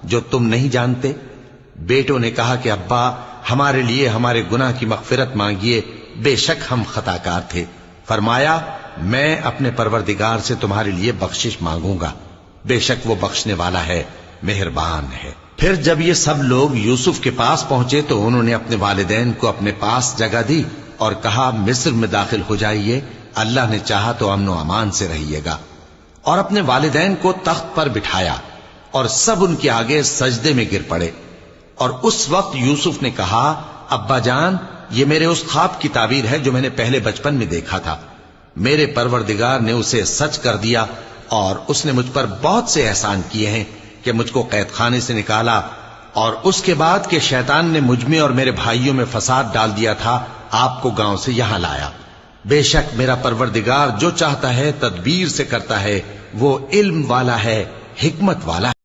جو تم نہیں جانتے؟ بیٹوں نے کہا کہ ابا ہمارے لیے ہمارے گناہ کی مغفرت مانگیے، بے شک ہم خطاکار تھے۔ فرمایا میں اپنے پروردگار سے تمہارے لیے بخشش مانگوں گا، بے شک وہ بخشنے والا ہے، مہربان ہے۔ پھر جب یہ سب لوگ یوسف کے پاس پہنچے تو انہوں نے اپنے والدین کو اپنے پاس جگہ دی اور کہا مصر میں داخل ہو جائیے، اللہ نے چاہا تو امن و امان سے رہیے گا۔ اور اپنے والدین کو تخت پر بٹھایا اور سب ان کے آگے سجدے میں گر پڑے۔ اور اس وقت یوسف نے کہا ابا جان، یہ میرے اس خواب کی تعبیر ہے جو میں نے پہلے بچپن میں دیکھا تھا، میرے پروردگار نے اسے سچ کر دیا اور اس نے مجھ پر بہت سے احسان کیے ہیں کہ مجھ کو قید خانے سے نکالا، اور اس کے بعد کہ شیطان نے مجھ میں اور میرے بھائیوں میں فساد ڈال دیا تھا آپ کو گاؤں سے یہاں لایا۔ بے شک میرا پروردگار جو چاہتا ہے تدبیر سے کرتا ہے، وہ علم والا ہے، حکمت والا ہے۔